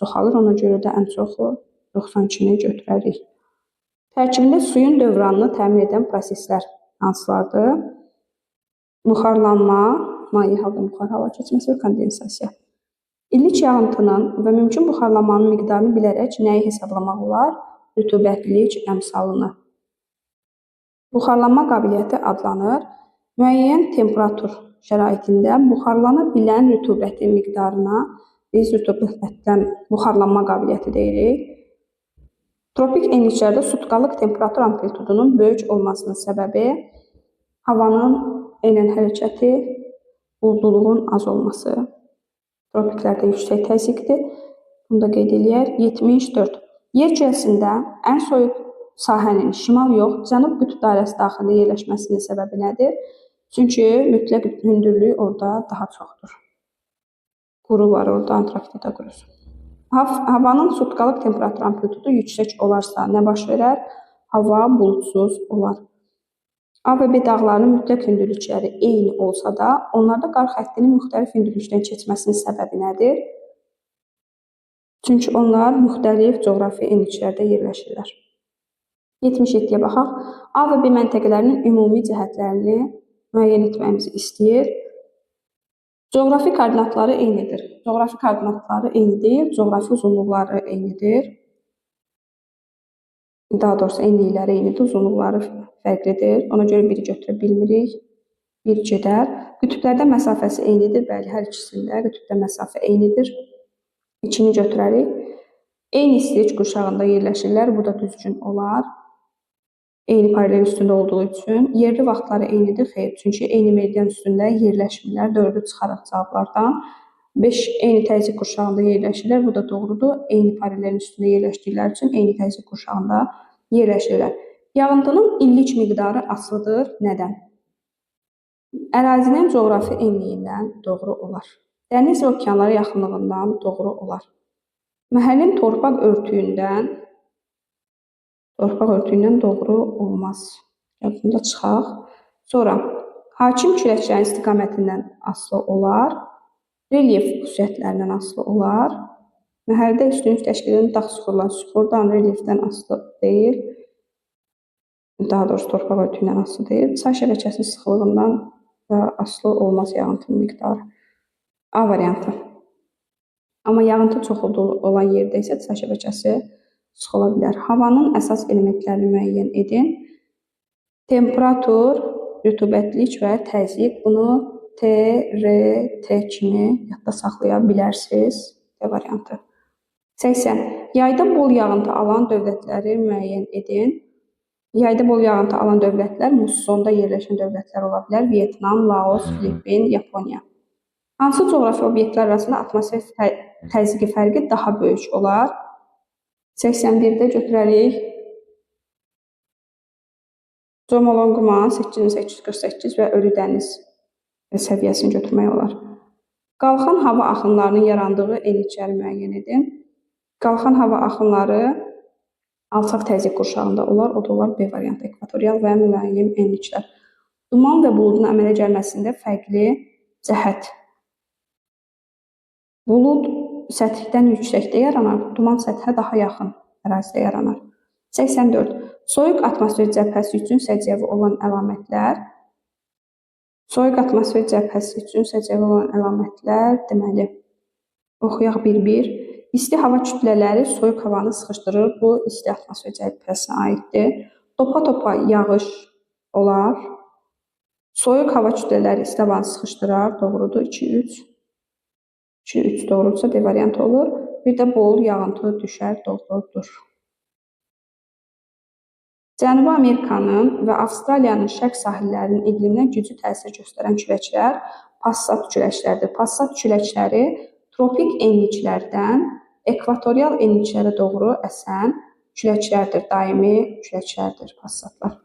çoxalır. Ona görə də ən çoxu 92-ni götürərik. Tərkibində suyun dövranını təmin edən proseslər hansılardır? Buxarlanma, maye halda buxar hava keçməsi və kondensasiya. İllik yağıntının və mümkün buxarlanmanın miqdarını bilərək nəyi hesablamaq olar? Rütubətlilik əmsalını. Buxarlanma qabiliyyəti adlanır. Müəyyən temperatur şəraitində buxarlana bilən rütubətin miqdarına biz rütubətdən buxarlanma qabiliyyəti deyirik. Tropik enliklərdə sutkalıq temperatur amplitudunun böyük olmasının səbəbi havanın eynən hərəkəti, buzduluğun az olması. Tropiklərdə yüksək təzyiqdir. Bunu da qeyd eləyək. 74. Yer kürəsində ən soyuq sahənin şimal yox, cənub qütb dairəsi daxilində yerləşməsinin səbəbi nədir? Çünki mütləq hündürlük orada daha çoxdur. Quru var orada, Antarktida qurusu. Havanın sutkalıq temperatur amplitudu yüksək olarsa nə baş verər? Hava bulutsuz olar. A və B dağlarının mütləq hündürlükləri eyni olsa da, onlarda qar xəttinin müxtəlif hündürlükdən keçməsinin səbəbi nədir? Çünki onlar müxtəlif coğrafi enliklərdə yerləşirlər. 77-yə baxaq. A və B məntəqələrinin ümumi cəhətlərini müəyyən etməyimizi istəyir. Coğrafi koordinatları eynidir. Coğrafi koordinatları eyni deyil, coğrafi uzunluqları eynidir. Daha doğrusu enlikləri eynidir, uzunluqları fərqlidir. Ona görə biri götürə bilmirik. Bir gedər. Qütblərdə məsafəsi eynidir. Bəli, hər ikisində qütbdə məsafə eynidir. 2-ni götürərik. Eyni istilik qurşağında yerləşirlər. Bu da düzgün olar. Eyni paralel üstündə olduğu üçün. Yerli vaxtları eynidir. Xeyr, çünki eyni meridian üstündə yerləşmirlər. 4-ü çıxaraq cavablardan. 5 eyni təzyiq qurşağında yerləşirlər. Bu da doğrudur. Eyni paralelin üstündə yerləşdikləri üçün eyni təzyiq qurşağında yerləşirlər. Yağıntının illik miqdarı asılıdır. Nədən? Ərazinin coğrafi enliyindən doğru olar. Dəniz və okeanlara yaxınlığından doğru olar. Məhəllin torpaq örtüyündən doğru olmaz. Bunda çıxaq. Sonra, hakim küləklərin istiqamətindən asılı olar. Relyef xüsusiyyətlərindən asılı olar. Məhəldə üstünlük təşkil edən dağ süxurlar süxurdan, relyefdən asılı deyil. Daha doğrusu torpaq örtüyündən asılı deyil. Çay şəbəkəsinin sıxlığından asılı olmaz yağıntının miqdarı. A variantı. Amma yağıntı çox olan yerdə isə çay şəbəkəsi sıx ola bilər. Havanın əsas elementlərini müəyyən edin. Temperatur, rütubətlik və təzyiq. Bunu T, R, T kimi yadda saxlaya bilərsiniz. D variantı. 80. Yayda bol yağıntı alan dövlətləri müəyyən edin. Yayda bol yağıntı alan dövlətlər mussonda yerləşən dövlətlər ola bilər. Vyetnam, Laos, Filippin, Yaponiya. Hansı coğrafi obyektlər arasında atmosfer təzyiqi fərqi daha böyük olar? 81-də götürərik. Jomolungma 8848 və Ölü dəniz səviyyəsini götürmək olar. Qalxan hava axınlarının yarandığı enlikləri müəyyən edin. Qalxan hava axınları alçaq təzyiq qurşağında olar. O da olar B variantı, ekvatorial və mülayim enliklər. Duman və buludun əmələ gəlməsində fərqli cəhət. Bulud səthdən yüksəkdə yaranar, duman səthə daha yaxın ərazidə yaranar. 84. Soyuq atmosfer cəbhəsi üçün səciyyəvi olan əlamətlər. Soyuq atmosfer cəbhəsi üçün səciyyəvi olan əlamətlər, deməli, oxuyaq bir-bir. İsti hava kütlələri soyuq havanı sıxışdırır. Bu, isti atmosfer cəbhəsinə aiddir. Topa-topa yağış olar. Soyuq hava kütlələri isti havanı sıxışdırar. Doğrudur. 2-3. 2-3 doğrudursa B variantı olur. Bir də bol yağıntı düşər. Doğrudur. Cənubi Amerikanın və Avstraliyanın şərq sahillərinin iqliminə güclü təsir göstərən küləklər passat küləklərdir. Passat küləkləri tropik enliklərdən ekvatorial enliklərə doğru əsən küləklərdir, daimi küləklərdir passatlar.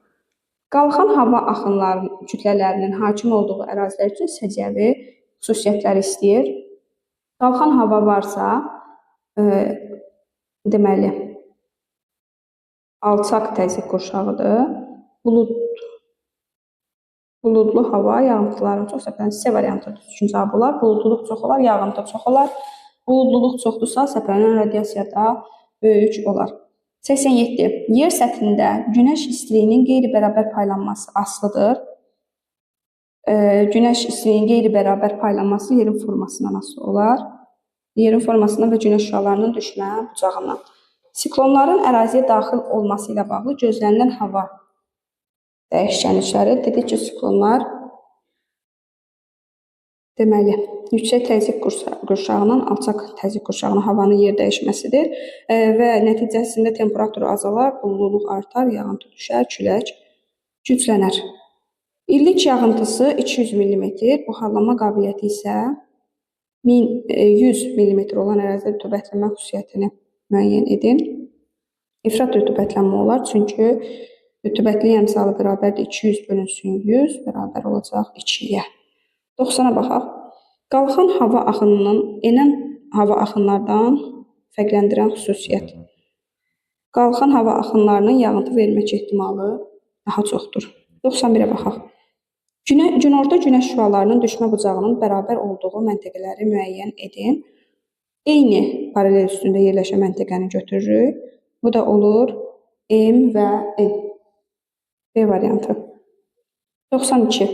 Qalxan hava axınlarının kütlələrinin hakim olduğu ərazilər üçün səciyyəvi xüsusiyyətləri istəyir. Qalxan hava varsa, deməli, alçaq təzyiq qurşağıdır. Buludlu hava yağıntıların çox səpələn C variantı düzgün cavab olar. Buludluluq çox olar, yağıntı çox olar. Buludluluq çoxdursa səpələnən radiasiya da böyük olar. 87. Yer səthində günəş istiliyinin qeyri-bərabər paylanması asılıdır. Günəş istiliyinin qeyri-bərabər paylanması yerin formasından asılı olar. Yerin formasından və günəş şüalarının düşmə bucağından. Siklonların əraziyə daxil olması ilə bağlı gözlənilən hava dəyişkənlikləri. Dedik ki, siklonlar deməli, yüksək təzyiq qurşağından alçaq təzyiq qurşağına havanın yer dəyişməsidir və nəticəsində temperaturu azalar, buludluluq artar, yağıntı düşər, külək güclənər. İllik yağıntısı 200 mm, buxarlanma qabiliyyəti isə 100 mm olan ərazidə rütubətlənmə xüsusiyyətini müəyyən edin. İfrat rütubətlənmə olar, çünki rütubətli əmsalı bərabərdir 200 bölünsün 100, bərabər olacaq 2-yə. 90-a baxaq. Qalxan hava axınının enən hava axınlardan fərqləndirən xüsusiyyət. Qalxan hava axınlarının yağıntı vermək ehtimalı daha çoxdur. 91-ə baxaq. Günorta günəş şüalarının düşmə bucağının bərabər olduğu məntəqələri müəyyən edin. Eyni paralel üstündə yerləşən məntəqəni götürürük. Bu da olur M və N. B variantı. 92.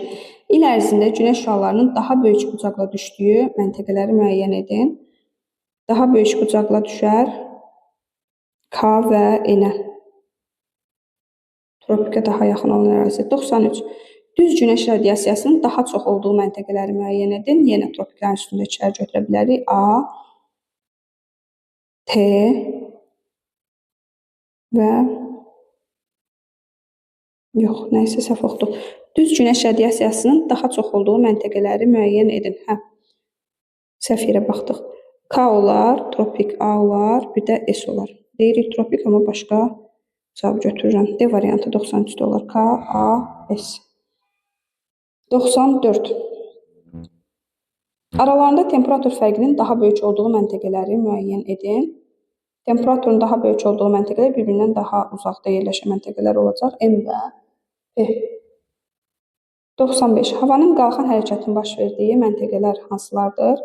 İl ərzində günəş şüalarının daha böyük bucaqla düşdüyü məntəqələri müəyyən edin. Daha böyük bucaqla düşər K və N-ə. Tropikə daha yaxın olan ərazi. 93. Düz günəş radiasiyasının daha çox olduğu məntəqələri müəyyən edin. Yenə tropiklərin üstündəkilər götürə bilərik. A, T və yox, nəysə səhv oxudum. Düz günəş radiasiyasının daha çox olduğu məntəqələri müəyyən edin. Səhv yerə baxdıq. K olar, tropik A olar, bir də S olar. Deyirik tropik, amma başqa cavab götürürəm. D variantı 93-də olar. K, A, S. 94. Aralarında temperatur fərqinin daha böyük olduğu məntəqələri müəyyən edin. Temperaturun daha böyük olduğu məntəqələr bir-birindən daha uzaqda yerləşən məntəqələr olacaq. M və P. 95. Havanın qalxan hərəkətinin baş verdiyi məntəqələr hansılardır?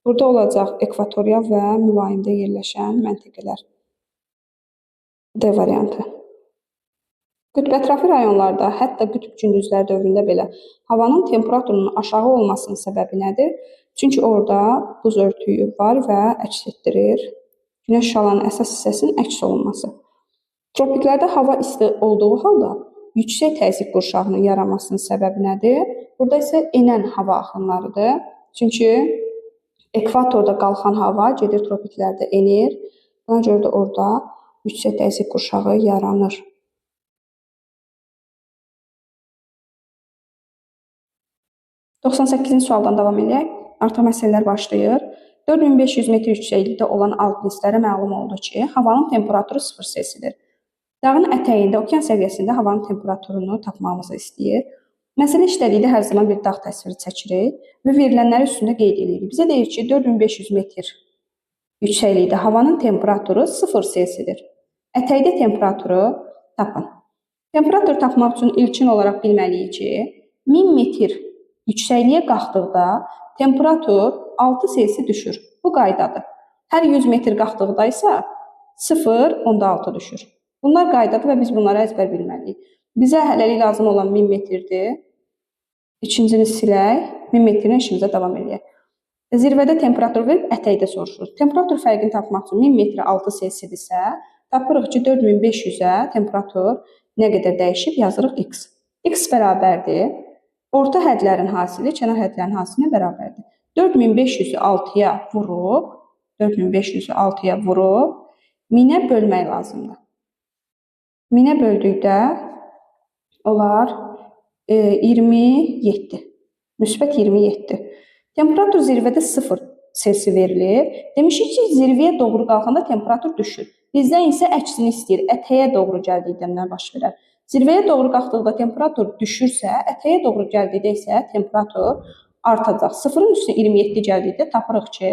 Burada olacaq ekvatorial və mülayimdə yerləşən məntəqələr. D variantı. Qütbətrafı rayonlarda, hətta qütb gündüzlər dövründə belə havanın temperaturunun aşağı olmasının səbəbi nədir? Çünki orada buz örtüyü var və əks etdirir. Günəş şüalarının əsas hissəsinin əks olunması. Tropiklərdə hava isti olduğu halda yüksək təzyiq qurşağının yaranmasının səbəbi nədir? Burada isə enən hava axınlarıdır. Çünki ekvatorda qalxan hava gedir tropiklərdə enir. Buna görə də orada yüksək təzyiq qurşağı yaranır. (98-ci sualdan davam edək. Artıq məsələlər başlayır. 4500 metr yüksəklikdə olan alpinistlərə məlum oldu ki, havanın temperaturu 0 selsidir. Dağın ətəyində, okean səviyyəsində havanın temperaturunu tapmamızı istəyir. Məsələ işlədikdə hər zaman bir dağ təsviri çəkirik və verilənləri üstündə qeyd edirik. Bizə deyir ki, 4500 metr yüksəklikdə havanın temperaturu 0 selsidir. Ətəkdə temperaturu tapın. Temperatur tapmaq üçün ilkin olaraq bilməliyik ki, 1000 metr yüksəkliyə qalxdıqda temperatur 6 selsi düşür. Bu qaydadır. Hər 100 metr qalxdıqda isə 0,6 düşür. Bunlar qaydadır və biz bunları əzbər bilməliyik. Bizə hələlik lazım olan 1000 metrdir. İkincini silək. 1000 metrin işimizə davam edək. Zirvədə temperatur verib ətəkdə soruşuruz. Temperatur fərqini tapmaq üçün 1000 metrə 6 selsidirsə, tapırıq ki, 4500-ə temperatur nə qədər dəyişib yazırıq x. X bərabərdir. Orta hədlərin hasili kənar hədlərin hasilinə bərabərdir. 4500-ü 6-ya vurub 1000-ə bölmək lazımdır. 1000-ə böldükdə olar 27. Müsbət 27. Temperatur zirvədə 0 selsi verilir. Demişik ki, zirvəyə doğru qalxanda temperatur düşür. Bizdən isə əksini istəyir. Ətəyə doğru gəldikdə nə baş verər? Zirvəyə doğru qalxdıqda temperatur düşürsə, ətəyə doğru gəldikdə isə temperatur artacaq. 0-ın üstünə 27 gəldikdə tapırıq ki,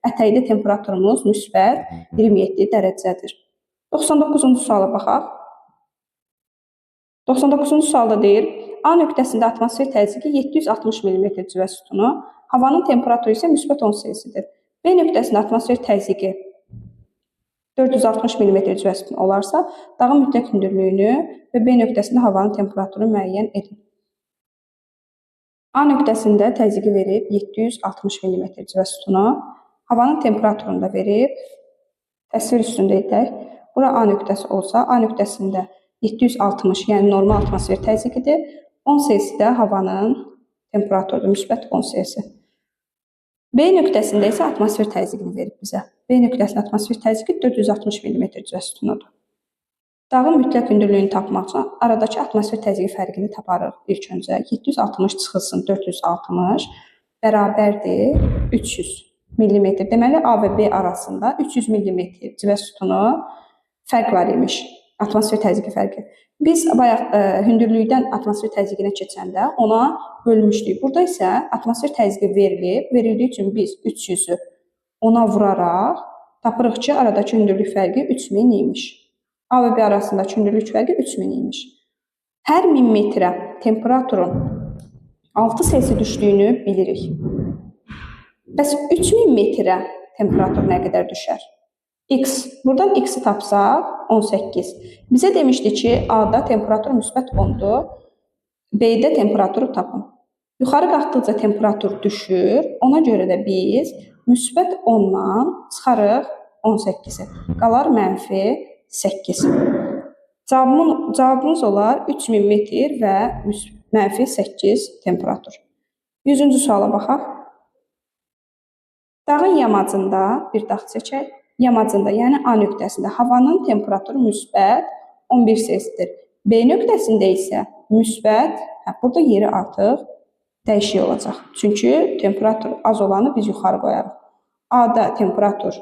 ətəkdə temperaturumuz müsbət 27 dərəcədir. 99-cu suala baxaq. 99-cu sualda deyir, A nöqtəsində atmosfer təzyiqi 760 mm civə sütunu, havanın temperaturu isə müsbət 10 selsidir. B nöqtəsində atmosfer təzyiqi 460 mm civə sütunu olarsa, dağın mütləq hündürlüyünü və B nöqtəsində havanın temperaturu müəyyən edin. A nöqtəsində təzyiqi verib 760 mm civə sütunu, havanın temperaturunu da verib, təsvir üstündə edək. Bura A nöqtəsi olsa, A nöqtəsində 760, yəni normal atmosfer təzyiqidir. 10 selsidə havanın temperaturudur, müsbət 10 selsi. B nöqtəsində isə atmosfer təzyiqini verib bizə. B nöqtəsində atmosfer təzyiqi 460 mm civə sütunudur. Dağın mütləq hündürlüyünü tapmaq üçün aradakı atmosfer təzyiqi fərqini taparıq ilk öncə. 760 çıxılsın 460 bərabərdir 300 mm. Deməli, A və B arasında 300 mm civə sütunu fərq var imiş. Atmosfer təzyiqi fərqi. Biz bayaq hündürlükdən atmosfer təzyiqinə keçəndə ona bölmüşdük. Burada isə atmosfer təzyiqi verilib. Verildiyi üçün biz 300-ü ona vuraraq tapırıq ki, aradakı hündürlük fərqi 3000 imiş. A və B arasındakı hündürlük fərqi 3000 imiş. Hər 1000 metrə temperaturun 6 selsi düşdüyünü bilirik. Bəs 3000 metrə temperatur nə qədər düşər? X. Buradan X-i tapsaq 18. Bizə demişdi ki, A-da temperatur müsbət 10-dur. B-də temperaturu tapın. Yuxarı qalxdıqca temperatur düşür. Ona görə də biz müsbət 10-dan çıxarıq 18-i. Qalar mənfi 8. Cavabımız olar 3000 metr və mənfi 8 temperatur. 100-cü suala baxaq. Dağın yamacında bir dağ çəkək. Yamacında, yəni A nöqtəsində havanın temperaturu müsbət 11 selsidir. B nöqtəsində isə müsbət, burada yeri artıq dəyişik olacaq. Çünki temperatur az olanı biz yuxarı qoyarıq. A-da temperatur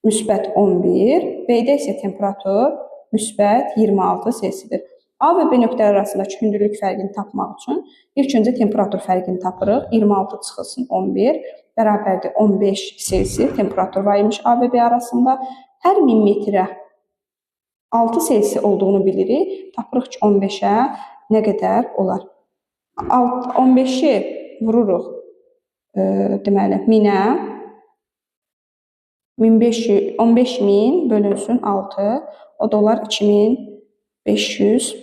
müsbət 11, B-də isə temperatur müsbət 26 selsidir. A və B nöqtələri arasındakı hündürlük fərqini tapmaq üçün ilk öncə temperatur fərqini tapırıq. 26 çıxılsın 11 bərabərdir 15 selsi temperatur var imiş A və B arasında. Hər 1000 metrə 6 selsi olduğunu bilirik. Tapırıq ki, 15-ə nə qədər olar? 15-i vururuq deməli 1000-ə. 15000 bölünsün 6, o da olar 2500